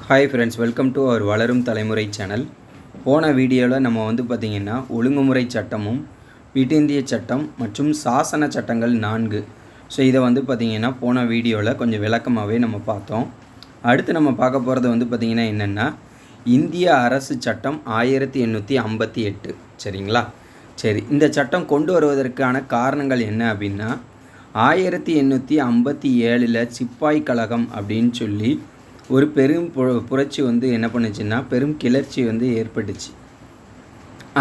Hi friends, welcome to our வளரும் தலைமுறை channel. போன வீடியோவில் நம்ம பார்த்திங்கன்னா ஒழுங்குமுறை சட்டமும் வீட்டிந்திய சட்டம் மற்றும் சாசன சட்டங்கள் 4 இதை பார்த்திங்கன்னா போன வீடியோவில் கொஞ்சம் விளக்கமாகவே நம்ம பார்த்தோம். அடுத்து நம்ம பார்க்க போகிறது பார்த்திங்கன்னா என்னென்னா இந்திய அரசு சட்டம் 1858. சரிங்களா? சரி, இந்த சட்டம் கொண்டு வருவதற்கான காரணங்கள் என்ன அப்படின்னா 1857 சிப்பாய் கழகம் அப்படின்னு சொல்லி ஒரு பெரும் புரட்சி என்ன பண்ணுச்சுன்னா பெரும் கிளர்ச்சி ஏற்பட்டுச்சு.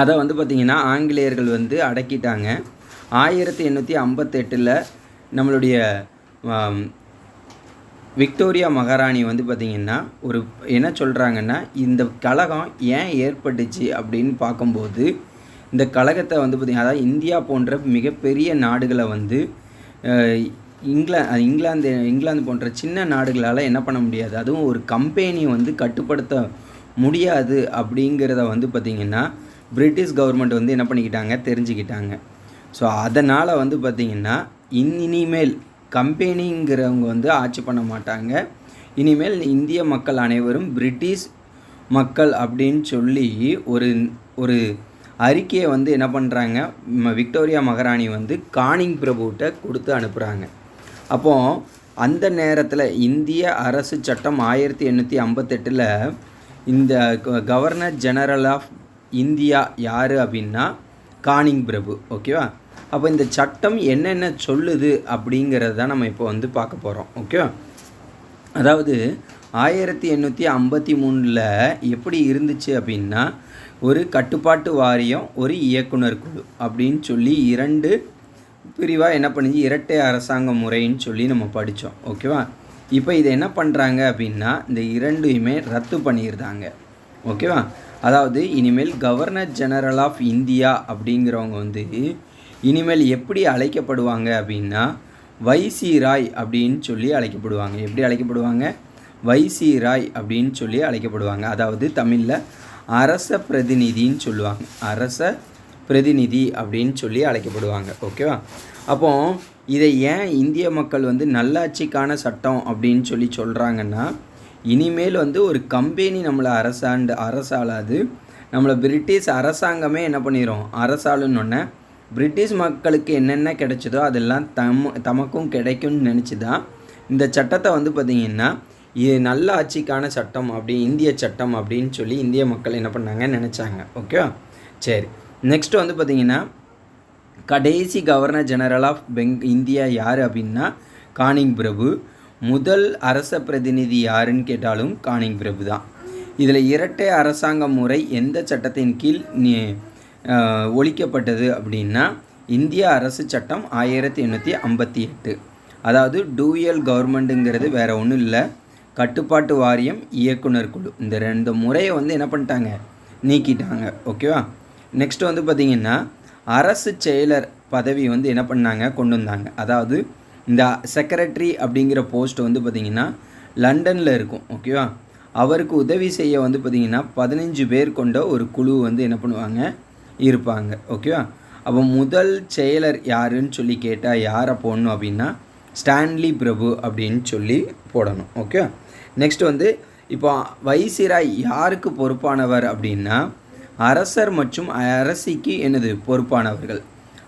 அதை பார்த்திங்கன்னா ஆங்கிலேயர்கள் அடக்கிட்டாங்க. 1858 நம்மளுடைய விக்டோரியா மகாராணி பார்த்திங்கன்னா ஒரு என்ன சொல்கிறாங்கன்னா இந்த கழகம் ஏன் ஏற்பட்டுச்சு அப்படின்னு பார்க்கும்போது இந்த கழகத்தை பார்த்திங்கன்னா அதாவது இந்தியா போன்ற மிகப்பெரிய நாடுகளை இங்கிலாந்து போன்ற சின்ன நாடுகளால் என்ன பண்ண முடியாது, அதுவும் ஒரு கம்பெனி கட்டுப்படுத்த முடியாது அப்படிங்கிறத பார்த்திங்கன்னா பிரிட்டிஷ் கவர்மெண்ட் என்ன பண்ணிக்கிட்டாங்க, தெரிஞ்சுக்கிட்டாங்க. ஸோ அதனால் பார்த்திங்கன்னா இனிமேல் கம்பெனிங்கிறவங்க ஆட்சி பண்ண மாட்டாங்க. இனிமேல் இந்திய மக்கள் அனைவரும் பிரிட்டிஷ் மக்கள் அப்படின்னு சொல்லி ஒரு அறிக்கையை என்ன பண்ணுறாங்க, விக்டோரியா மகாராணி கானிங் பிரபுகிட்ட கொடுத்து அனுப்புகிறாங்க. அப்போது அந்த நேரத்தில் இந்திய அரசு சட்டம் 1858 இந்த கவர்னர் ஜெனரல் ஆஃப் இந்தியா யார் அப்படின்னா கானிங் பிரபு. ஓகேவா? அப்போ இந்த சட்டம் என்னென்ன சொல்லுது அப்படிங்கிறத நம்ம இப்போ பார்க்க போகிறோம். ஓகேவா? அதாவது 1853 எப்படி இருந்துச்சு அப்படின்னா ஒரு கட்டுப்பாட்டு வாரியம், ஒரு இயக்குனர் குழு அப்படின்னு சொல்லி 2 பிரிவாக என்ன பண்ணிச்சு, இரட்டை அரசாங்க முறைன்னு சொல்லி நம்ம படித்தோம். ஓகேவா? இப்போ இதை என்ன பண்ணுறாங்க அப்படின்னா இந்த 2யுமே ரத்து பண்ணியிருந்தாங்க. ஓகேவா? அதாவது இனிமேல் கவர்னர் ஜெனரல் ஆஃப் இந்தியா அப்படிங்கிறவங்க இனிமேல் எப்படி அழைக்கப்படுவாங்க அப்படின்னா வைசிராய் அப்படின்னு சொல்லி அழைக்கப்படுவாங்க. எப்படி அழைக்கப்படுவாங்க? வைசிராய் அப்படின்னு சொல்லி அழைக்கப்படுவாங்க. அதாவது தமிழில் அரச பிரதிநிதின்னு சொல்லுவாங்க. அரச பிரதிநிதி அப்படின்னு சொல்லி அழைக்கப்படுவாங்க. ஓகேவா? அப்போ இதை ஏன் இந்திய மக்கள் நல்லாட்சிக்கான சட்டம் அப்படின்னு சொல்லி சொல்கிறாங்கன்னா இனிமேல் ஒரு கம்பெனி நம்மளை அரசாளாது, நம்மளை பிரிட்டிஷ் அரசாங்கமே என்ன பண்ணிடும், அரசாளுன்னொன்னே பிரிட்டிஷ் மக்களுக்கு என்னென்ன கிடைச்சதோ அதெல்லாம் தமக்கும் கிடைக்கும்னு நினச்சி தான் இந்த சட்டத்தை பார்த்திங்கன்னா இது நல்ல ஆட்சிக்கான சட்டம் இந்திய சட்டம் அப்படின்னு சொல்லி இந்திய மக்கள் என்ன பண்ணாங்க, நினச்சாங்க. ஓகேவா? சரி, நெக்ஸ்ட் பார்த்திங்கன்னா கடைசி கவர்னர் ஜெனரல் ஆஃப் இந்தியா யார் அப்படின்னா கானிங் பிரபு. முதல் அரச பிரதிநிதி யாருன்னு கேட்டாலும் கானிங் பிரபு தான். இதில் இரட்டை அரசாங்க முறை எந்த சட்டத்தின் கீழ் ஒழிக்கப்பட்டது அப்படின்னா இந்திய அரசு சட்டம் 1858. அதாவது டூயல் கவர்மெண்ட்டுங்கிறது வேறு ஒன்றும் இல்லை, கட்டுப்பாட்டு வாரியம், இயக்குனர் குழு, இந்த 2 முறையை என்ன பண்ணிட்டாங்க, நீக்கிட்டாங்க. ஓகேவா? நெக்ஸ்ட் பார்த்திங்கன்னா அரசு செயலர் பதவி என்ன பண்ணாங்க, கொண்டு வந்தாங்க. அதாவது இந்த செக்ரட்டரி அப்படிங்கிற போஸ்ட் பார்த்திங்கன்னா லண்டனில் இருக்கும். ஓகேவா? அவருக்கு உதவி செய்ய பார்த்திங்கன்னா 15 பேர் கொண்ட ஒரு குழு என்ன பண்ணுவாங்க, இருப்பாங்க. ஓகேவா? அப்போ முதல் செயலர் யாருன்னு சொல்லி கேட்டால் யாரை போடணும் அப்படின்னா ஸ்டான்லி பிரபு அப்படின்னு சொல்லி போடணும். ஓகே? நெக்ஸ்ட் இப்போ வைசிராய் யாருக்கு பொறுப்பானவர் அப்படின்னா அரசர் மற்றும் அரசிக்கு பொறுப்பானவர்கள்.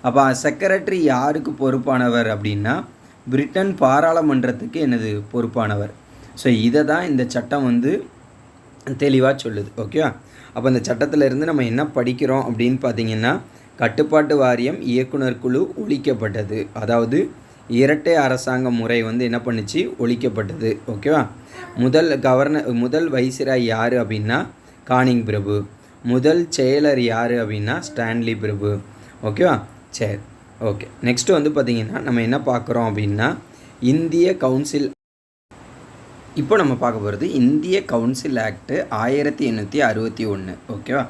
அப்போ செக்ரட்டரி யாருக்கு பொறுப்பானவர் அப்படின்னா பிரிட்டன் பாராளுமன்றத்துக்கு பொறுப்பானவர். ஸோ இதை தான் இந்த சட்டம் தெளிவாக சொல்லுது. ஓகேவா? அப்போ இந்த சட்டத்திலிருந்து நம்ம என்ன படிக்கிறோம் அப்படின்னு பார்த்திங்கன்னா கட்டுப்பாட்டு வாரியம், இயக்குனர் குழு ஒழிக்கப்பட்டது. அதாவது இரட்டை அரசாங்க முறை என்ன பண்ணுச்சு, ஒழிக்கப்பட்டது. ஓகேவா? முதல் வைசிராய் யார் அப்படின்னா கானிங் பிரபு. முதல் செயலர் யார் அப்படின்னா ஸ்டான்லி பிரபு. ஓகேவா? சரி, ஓகே. நெக்ஸ்ட்டு பார்த்திங்கன்னா நம்ம என்ன பார்க்குறோம் அப்படின்னா இந்திய கவுன்சில். இப்போ நம்ம பார்க்க போகிறது இந்திய கவுன்சில் ஆக்ட் 1861. ஓகேவா?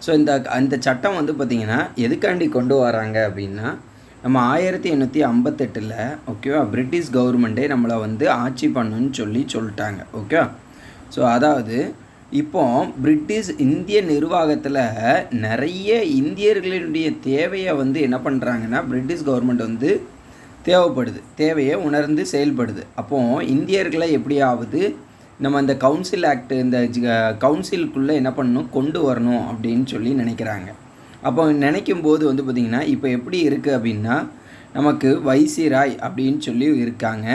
ஸோ அந்த சட்டம் பார்த்திங்கன்னா எதுக்காண்டி கொண்டு வராங்க அப்படின்னா நம்ம 1858 ஓகேவா பிரிட்டிஷ் கவர்மெண்ட்டே நம்மளை ஆட்சி பண்ணணுன்னு சொல்லிட்டாங்க. ஓகேவா? ஸோ அதாவது இப்போ பிரிட்டிஷ் இந்திய நிர்வாகத்தில் நிறைய இந்தியர்களுடைய தேவையை என்ன பண்ணுறாங்கன்னா பிரிட்டிஷ் கவர்மெண்ட் தேவைப்படுது, தேவையை உணர்ந்து செயல்படுது. அப்போது இந்தியர்களை எப்படியாவது நம்ம அந்த கவுன்சில் ஆக்ட் இந்த கவுன்சிலுக்குள்ளே என்ன பண்ணணும் கொண்டு வரணும் அப்படின்னு சொல்லி நினைக்கிறாங்க. அப்போ நினைக்கும் போது வந்து பார்த்திங்கன்னா இப்போ எப்படி இருக்குது அப்படின்னா நமக்கு வைசிராய் அப்படின்னு சொல்லி இருக்காங்க.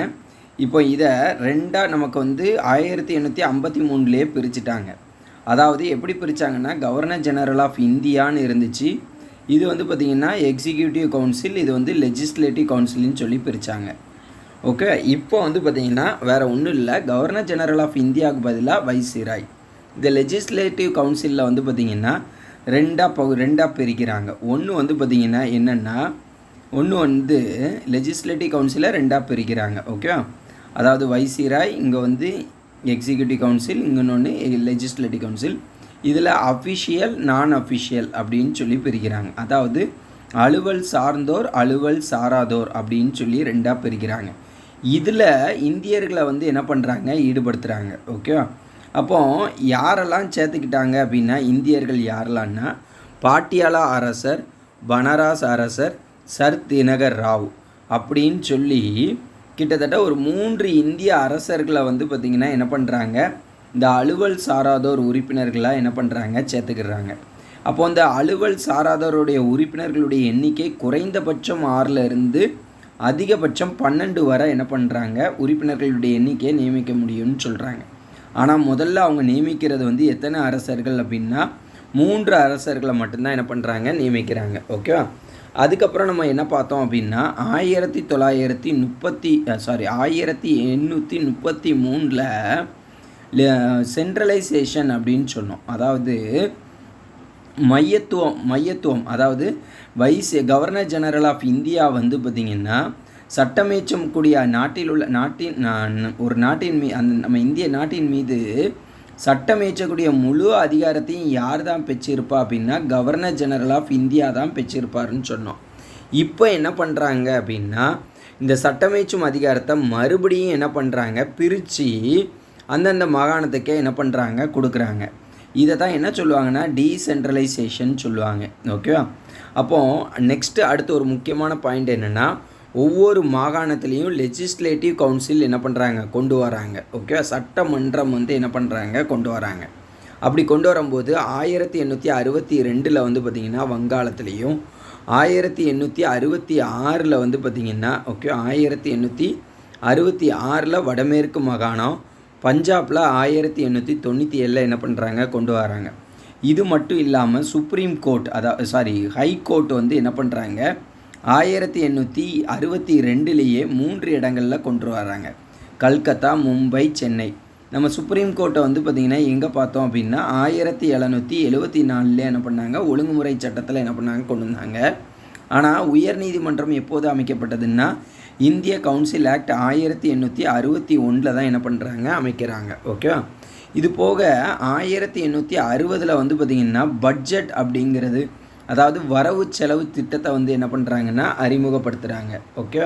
இப்போ இதை ரெண்டாக நமக்கு வந்து 1853 பிரிச்சுட்டாங்க. அதாவது எப்படி பிரித்தாங்கன்னா கவர்னர் ஜெனரல் ஆஃப் இந்தியான்னு இருந்துச்சு. இது வந்து பார்த்திங்கன்னா எக்ஸிக்யூட்டிவ் கவுன்சில், இது வந்து லெஜிஸ்லேட்டிவ் கவுன்சில்னு சொல்லி பிரித்தாங்க. ஓகே, இப்போ வந்து பார்த்திங்கன்னா வேறு ஒன்றும் இல்லை, கவர்னர் ஜெனரல் ஆஃப் இந்தியாவுக்கு பதிலாக வைசிராய். இந்த லெஜிஸ்லேட்டிவ் கவுன்சிலில் வந்து பார்த்திங்கன்னா ரெண்டாக பிரிக்கிறாங்க. ஒன்று வந்து பார்த்திங்கன்னா என்னென்னா ஒன்று வந்து லெஜிஸ்லேட்டிவ் கவுன்சிலை ரெண்டாக பிரிக்கிறாங்க. ஓகே, அதாவது வைசிராய் இங்கே வந்து எக்ஸிக்யூட்டிவ் கவுன்சில், இன்னொன்று லெஜிஸ்லேட்டிவ் கவுன்சில். இதில் அஃபிஷியல் நான் அஃபிஷியல் அப்படின்னு சொல்லி பிரிக்கிறாங்க. அதாவது அலுவல் சார்ந்தோர் அலுவல் சாராதோர் அப்படின்னு சொல்லி ரெண்டாக பிரிக்கிறாங்க. இதில் இந்தியர்களை வந்து என்ன பண்ணுறாங்க ஈடுபடுத்துகிறாங்க. ஓகே, அப்போது யாரெல்லாம் சேர்த்துக்கிட்டாங்க அப்படின்னா இந்தியர்கள் யாரெல்லாம்னா பாட்டியாலா அரசர், பனாரஸ் அரசர், சர் தினகர் ராவ் அப்படின்னு சொல்லி கிட்டத்தட்ட ஒரு 3 இந்திய அரசர்களை வந்து பார்த்திங்கன்னா என்ன பண்ணுறாங்க இந்த அலுவல் சாராதோர் உறுப்பினர்களாக என்ன பண்ணுறாங்க சேர்த்துக்கிறாங்க. அப்போது அந்த அலுவல் சாராதோருடைய உறுப்பினர்களுடைய எண்ணிக்கை குறைந்தபட்சம் 6 இருந்து அதிகபட்சம் 12 வரை என்ன பண்ணுறாங்க உறுப்பினர்களுடைய எண்ணிக்கையை நியமிக்க முடியும்னு சொல்கிறாங்க. ஆனால் முதல்ல அவங்க நியமிக்கிறது வந்து எத்தனை அரசர்கள் அப்படின்னா 3 அரசர்களை மட்டும்தான் என்ன பண்ணுறாங்க நியமிக்கிறாங்க. ஓகேவா, அதுக்கப்புறம் நம்ம என்ன பார்த்தோம் அப்படின்னா 1833 சென்ட்ரலைசேஷன் அப்படின்னு சொன்னோம். அதாவது மையத்துவம் அதாவது கவர்னர் ஜெனரல் ஆஃப் இந்தியா வந்து பார்த்திங்கன்னா சட்டமேற்றும் கூடிய நம்ம இந்திய நாட்டின் மீது சட்டமேற்றக்கூடிய முழு அதிகாரத்தையும் யார் தான் பெற்றிருப்பா அப்படின்னா கவர்னர் ஜெனரல் ஆஃப் இந்தியா தான் பெற்றிருப்பாருன்னு சொன்னோம். இப்போ என்ன பண்ணுறாங்க அப்படின்னா இந்த சட்டமேற்றும் அதிகாரத்தை மறுபடியும் என்ன பண்ணுறாங்க பிரித்து அந்தந்த மாகாணத்துக்கே என்ன பண்ணுறாங்க கொடுக்குறாங்க. இதை தான் என்ன சொல்லுவாங்கன்னா டீசென்ட்ரலைசேஷன் சொல்லுவாங்க. ஓகேவா, அப்போது நெக்ஸ்ட்டு அடுத்து ஒரு முக்கியமான பாயிண்ட் என்னென்னா ஒவ்வொரு மாகாணத்துலேயும் லெஜிஸ்லேட்டிவ் கவுன்சில் என்ன பண்ணுறாங்க கொண்டு வராங்க. ஓகே, சட்டமன்றம் வந்து என்ன பண்ணுறாங்க கொண்டு வராங்க. அப்படி கொண்டு வரும்போது 1862 வந்து பார்த்திங்கன்னா வங்காளத்துலேயும், 1866 வந்து பார்த்திங்கன்னா ஓகே 1866 வடமேற்கு மாகாணம், பஞ்சாபில் 1897 என்ன பண்ணுறாங்க கொண்டு வராங்க. இது மட்டும் இல்லாமல் சுப்ரீம் கோர்ட் ஹை கோர்ட் வந்து என்ன பண்ணுறாங்க 1862 3 இடங்களில் கொண்டு வராங்க. கல்கத்தா, மும்பை, சென்னை. நம்ம சுப்ரீம் கோர்ட்டை வந்து பார்த்திங்கன்னா எங்கே பார்த்தோம் அப்படின்னா 1774 என்ன பண்ணாங்க ஒழுங்குமுறை சட்டத்தில் என்ன பண்ணாங்க கொண்டு வந்தாங்க. ஆனால் உயர்நீதிமன்றம் எப்போது அமைக்கப்பட்டதுன்னா இந்திய கவுன்சில் ஆக்ட் 1861 தான் என்ன பண்ணுறாங்க அமைக்கிறாங்க. ஓகே, இது போக 1860 வந்து பார்த்திங்கன்னா பட்ஜெட் அப்படிங்கிறது அதாவது வரவு செலவு திட்டத்தை வந்து என்ன பண்ணுறாங்கன்னா அறிமுகப்படுத்துகிறாங்க. ஓகே,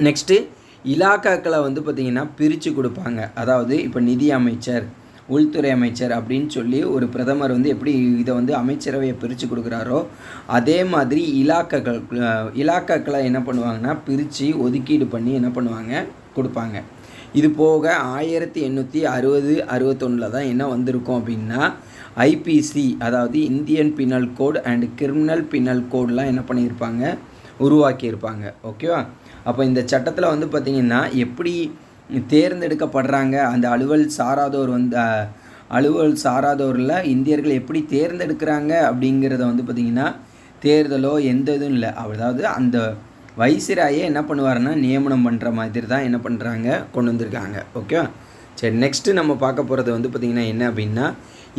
நெக்ஸ்ட்டு இலாக்காக்களை வந்து பார்த்திங்கன்னா பிரித்து கொடுப்பாங்க. அதாவது இப்போ நிதி அமைச்சர், உள்துறை அமைச்சர் அப்படின்னு சொல்லி ஒரு பிரதமர் வந்து எப்படி இதை வந்து அமைச்சரவையை பிரித்து கொடுக்குறாரோ அதே மாதிரி இலாக்காக்களை என்ன பண்ணுவாங்கன்னா பிரித்து ஒதுக்கீடு பண்ணி என்ன பண்ணுவாங்க கொடுப்பாங்க. இது போக 1860-61 தான் என்ன வந்திருக்கும் அப்படின்னா ஐபிசி அதாவது Indian penal code and criminal penal கோட்லாம் என்ன பண்ணியிருப்பாங்க உருவாக்கியிருப்பாங்க. ஓகேவா, அப்போ இந்த சட்டத்தில் வந்து பார்த்திங்கன்னா எப்படி தேர்ந்தெடுக்கப்படுறாங்க அந்த அலுவல் சாராதோரில் இந்தியர்கள் எப்படி தேர்ந்தெடுக்கிறாங்க அப்படிங்கிறத வந்து பார்த்திங்கன்னா தேர்தலோ எந்த இதுவும் இல்லை. அதாவது அந்த வைசிராயே என்ன பண்ணுவாருன்னா நியமனம் பண்ணுற மாதிரி தான் என்ன பண்ணுறாங்க கொண்டு வந்திருக்காங்க. ஓகேவா, சரி, நெக்ஸ்ட்டு நம்ம பார்க்க போகிறது வந்து பார்த்திங்கன்னா என்ன அப்படின்னா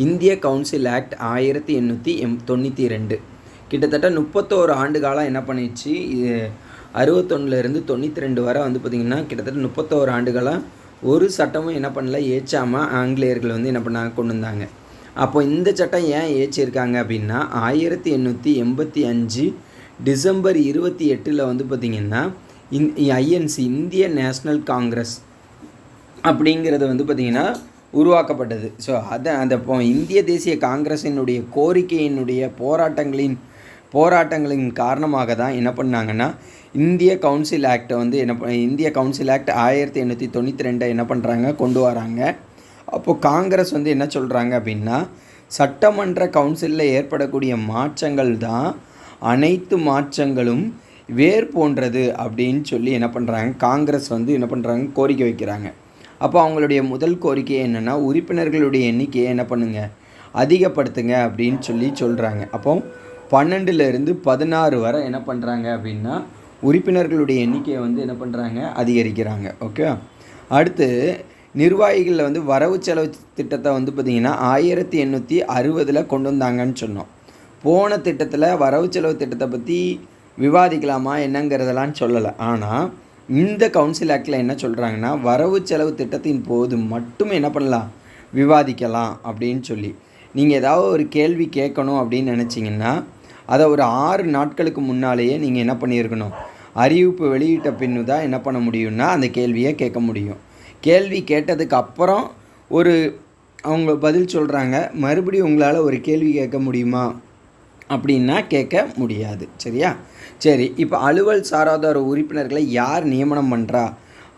இந்திய கவுன்சில் ஆக்ட் 1892 கிட்டத்தட்ட 31 ஆண்டு காலம் என்ன பண்ணிச்சு 61 92 வரை வந்து பார்த்திங்கன்னா கிட்டத்தட்ட 31 ஆண்டு காலம் ஒரு சட்டமும் என்ன பண்ணல ஏற்றாமல் ஆங்கிலேயர்கள் வந்து என்ன பண்ணாங்க கொண்டு வந்தாங்க. அப்போ இந்த சட்டம் ஏன் ஏற்றிருக்காங்க அப்படின்னா 1885 டிசம்பர் 28 வந்து பார்த்திங்கன்னா ஐஎன்சி இந்திய நேஷ்னல் காங்கிரஸ் அப்படிங்கிறது வந்து பார்த்திங்கன்னா உருவாக்கப்பட்டது. ஸோ அந்த இந்திய தேசிய காங்கிரஸினுடைய கோரிக்கையினுடைய போராட்டங்களின் காரணமாக தான் என்ன பண்ணாங்கன்னா இந்திய கவுன்சில் ஆக்டை வந்து இந்திய கவுன்சில் ஆக்ட் 1892 என்ன பண்ணுறாங்க, கொண்டு வராங்க. அப்போது காங்கிரஸ் வந்து என்ன சொல்கிறாங்க அப்படின்னா, சட்டமன்ற கவுன்சிலில் ஏற்படக்கூடிய மாற்றங்கள் தான் அனைத்து மாற்றங்களும் வேர் போன்றது அப்படின்னு சொல்லி என்ன பண்ணுறாங்க, காங்கிரஸ் வந்து என்ன பண்ணுறாங்க, கோரிக்கை வைக்கிறாங்க. அப்போ அவங்களுடைய முதல் கோரிக்கை என்னென்னா, உறுப்பினர்களுடைய எண்ணிக்கையை என்ன பண்ணுங்க, அதிகப்படுத்துங்க அப்படின்னு சொல்லி சொல்கிறாங்க. அப்போ 12லேருந்து 16 வரை என்ன பண்ணுறாங்க அப்படின்னா, உறுப்பினர்களுடைய எண்ணிக்கையை வந்து என்ன பண்ணுறாங்க, அதிகரிக்கிறாங்க. ஓகே. அடுத்து நிர்வாகிகளில் வந்து வரவு செலவு திட்டத்தை வந்து பார்த்திங்கன்னா 1860 கொண்டு வந்தாங்கன்னு சொன்னோம். போன திட்டத்தில் வரவு செலவு திட்டத்தை பற்றி விவாதிக்கலாமா என்னங்கிறதெல்லாம் சொல்லலை. ஆனால் இந்த கவுன்சில் ஆக்டில் என்ன சொல்கிறாங்கன்னா, வரவு செலவு திட்டத்தின் போது மட்டும் என்ன பண்ணலாம், விவாதிக்கலாம் அப்படின்னு சொல்லி. நீங்கள் ஏதாவது ஒரு கேள்வி கேட்கணும் அப்படின்னு நினச்சிங்கன்னா அதை ஒரு 6 நாட்களுக்கு முன்னாலேயே நீங்கள் என்ன பண்ணியிருக்கணும், அறிவிப்பு வெளியிட்ட பின்னு தான் என்ன பண்ண முடியும்னா அந்த கேள்வியை கேட்க முடியும். கேள்வி கேட்டதுக்கு அப்புறம் அவங்க பதில் சொல்கிறாங்க, மறுபடியும் உங்களால் ஒரு கேள்வி கேட்க முடியுமா அப்படின்னா கேட்க முடியாது. சரியா? சரி, இப்போ அலுவல் சாராத உறுப்பினர்களை யார் நியமனம் பண்ணுறா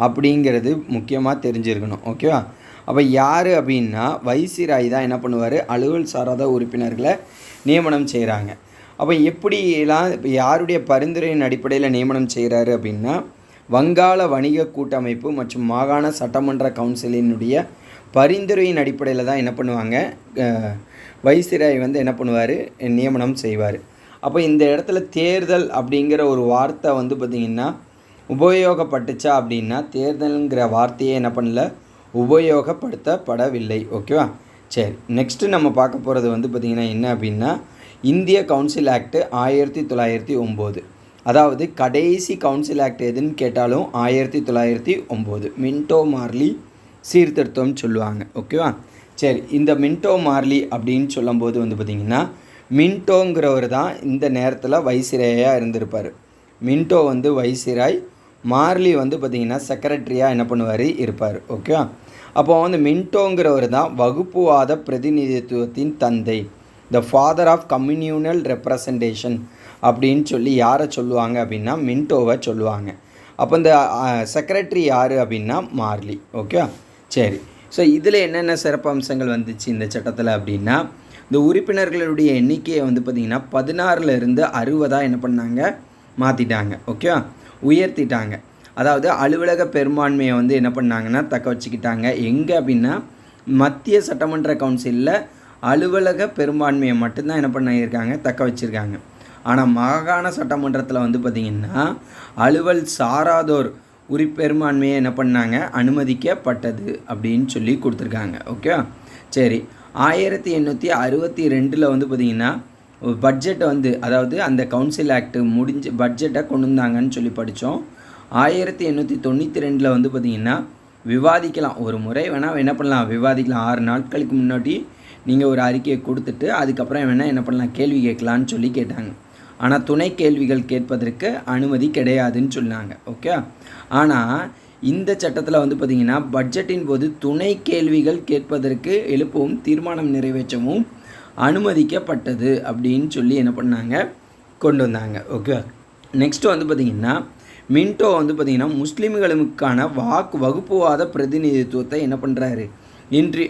அப்படிங்கிறது முக்கியமாக தெரிஞ்சிருக்கணும். ஓகேவா? அப்போ யார் அப்படின்னா வைசிராய் தான் என்ன பண்ணுவார், அலுவல் சாராத உறுப்பினர்களை நியமனம் செய்கிறாங்க. அப்போ எப்படிலாம் இப்போ யாருடைய பரிந்துரையின் அடிப்படையில் நியமனம் செய்கிறாரு அப்படின்னா, வங்காள வணிக கூட்டமைப்பு மற்றும் மாகாண சட்டமன்ற கவுன்சிலினுடைய பரிந்துரையின் அடிப்படையில் தான் என்ன பண்ணுவாங்க, வைசிராய் வந்து என்ன பண்ணுவார், நியமனம் செய்வார். அப்போ இந்த இடத்துல தேர்தல் அப்படிங்கிற ஒரு வார்த்தை வந்து பார்த்திங்கன்னா உபயோகப்பட்டுச்சா அப்படின்னா, தேர்தலுங்கிற வார்த்தையே என்ன பண்ணல, உபயோகப்படுத்தப்படவில்லை. ஓகேவா? சரி, நெக்ஸ்ட்டு நம்ம பார்க்க போகிறது வந்து பார்த்திங்கன்னா என்ன அப்படின்னா, இந்திய கவுன்சில் ஆக்ட் 1909. அதாவது கடைசி கவுன்சில் ஆக்ட் எதுன்னு கேட்டாலும் 1909 மின்டோ மார்லி சீர்திருத்தம்னு சொல்லுவாங்க. ஓகேவா? சரி, இந்த மின்டோ மார்லி அப்படின்னு சொல்லும்போது வந்து பார்த்திங்கன்னா, மின்டோங்கிறவர் தான் இந்த நேரத்தில் வைசிராயாக இருந்திருப்பார். மின்டோ வந்து வைசிராய், மார்லி வந்து பார்த்திங்கன்னா செக்ரட்டரியாக என்ன பண்ணுவார், இருப்பார். ஓகேவா? அப்போ வந்து மின்டோங்கிறவர் தான் வகுப்புவாத பிரதிநிதித்துவத்தின் தந்தை, the father of communal representation அப்படின்னு சொல்லி யாரை சொல்லுவாங்க அப்படின்னா மின்டோவை சொல்லுவாங்க. அப்போ இந்த செக்ரட்டரி யார் அப்படின்னா மார்லி. ஓகே. சரி, ஸோ இதில் என்னென்ன சிறப்பு அம்சங்கள் வந்துச்சு இந்த சட்டத்தில் அப்படின்னா, இந்த உறுப்பினர்களுடைய எண்ணிக்கையை வந்து பார்த்திங்கன்னா 16லேருந்து 60 என்ன பண்ணாங்க, மாற்றிட்டாங்க. ஓகே, உயர்த்திட்டாங்க. அதாவது அலுவலக பெரும்பான்மையை வந்து என்ன பண்ணாங்கன்னா தக்க வச்சுக்கிட்டாங்க. எங்கே அப்படின்னா மத்திய சட்டமன்ற கவுன்சிலில் அலுவலக பெரும்பான்மையை மட்டும்தான் என்ன பண்ணியிருக்காங்க, தக்க வச்சுருக்காங்க. ஆனால் மாகாண சட்டமன்றத்தில் வந்து பார்த்திங்கன்னா அலுவல் சாராதோர் பெரும்பான்மையை என்ன பண்ணாங்க, அனுமதிக்கப்பட்டது அப்படின்னு சொல்லி கொடுத்துருக்காங்க. ஓகே. சரி, 1862 வந்து பார்த்திங்கன்னா பட்ஜெட்டை வந்து, அதாவது அந்த கவுன்சில் ஆக்ட் முடிஞ்சு பட்ஜெட்டை கொண்டு வந்தாங்கன்னு சொல்லி படித்தோம். 1892 வந்து பார்த்திங்கன்னா விவாதிக்கலாம், ஒரு முறை வேணால் என்ன பண்ணலாம், விவாதிக்கலாம். 6 நாட்களுக்கு முன்னாடி நீங்கள் ஒரு அறிக்கையை கொடுத்துட்டு அதுக்கப்புறம் வேணால் என்ன பண்ணலாம், கேள்வி கேட்கலான்னு சொல்லி கேட்டாங்க. ஆனால் துணை கேள்விகள் கேட்பதற்கு அனுமதி கிடையாதுன்னு சொன்னாங்க. ஓகே. ஆனால் இந்த சட்டத்தில் வந்து பார்த்திங்கன்னா பட்ஜெட்டின் போது துணை கேள்விகள் கேட்பதற்கு எழுப்பவும் தீர்மானம் நிறைவேற்றவும் அனுமதிக்கப்பட்டது அப்படின்னு சொல்லி என்ன பண்ணாங்க, கொண்டு வந்தாங்க. ஓகே. நெக்ஸ்ட்டு வந்து பார்த்திங்கன்னா மின்டோ வந்து பார்த்திங்கன்னா முஸ்லீம்களுக்கான வகுப்புவாத பிரதிநிதித்துவத்தை என்ன பண்ணுறாரு, இன்று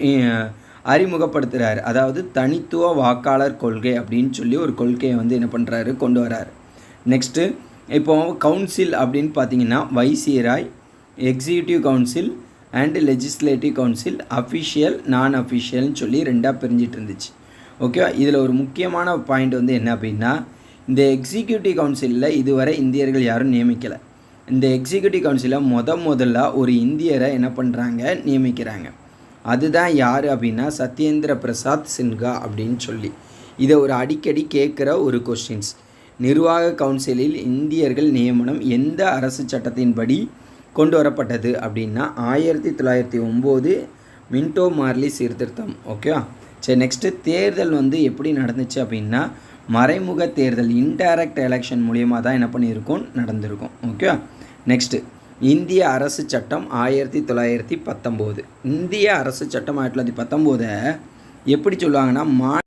அறிமுகப்படுத்துகிறார். அதாவது தனித்துவ வாக்காளர் கொள்கை அப்படின்னு சொல்லி ஒரு கொள்கையை வந்து என்ன பண்ணுறாரு, கொண்டு வராரு. நெக்ஸ்ட்டு இப்போ கவுன்சில் அப்படின்னு பார்த்தீங்கன்னா viceroy, executive council and legislative council, official நான் அஃபிஷியல்னு சொல்லி 2ஆக பிரிஞ்சிட்டு இருந்துச்சு. ஓகே. இதில் ஒரு முக்கியமான பாயிண்ட் வந்து என்ன அப்படின்னா, இந்த எக்ஸிக்யூட்டிவ் கவுன்சிலில் இதுவரை இந்தியர்கள் யாரும் நியமிக்கலை. இந்த எக்ஸிக்யூட்டிவ் கவுன்சிலில் முதல்ல ஒரு இந்தியரை என்ன பண்ணுறாங்க, நியமிக்கிறாங்க. அதுதான் யார் அப்படின்னா சத்யேந்திர பிரசாத் சின்ஹா அப்படின்னு சொல்லி. இதை ஒரு அடிக்கடி கேட்குற ஒரு கொஸ்டின்ஸ். நிர்வாக கவுன்சிலில் இந்தியர்கள் நியமனம் எந்த அரசு சட்டத்தின்படி கொண்டு வரப்பட்டது அப்படின்னா 1909 மின்டோ மார்லி சீர்திருத்தம். ஓகே. சரி, நெக்ஸ்ட்டு தேர்தல் வந்து எப்படி நடந்துச்சு அப்படின்னா மறைமுக தேர்தல், இன்டைரக்ட் எலெக்ஷன் மூலியமாக தான் என்ன பண்ணியிருக்கோம், நடந்திருக்கும். ஓகே. நெக்ஸ்ட்டு இந்திய அரசு சட்டம் 1919. இந்திய அரசு சட்டம் 1919 எப்படி சொல்லுவாங்கன்னா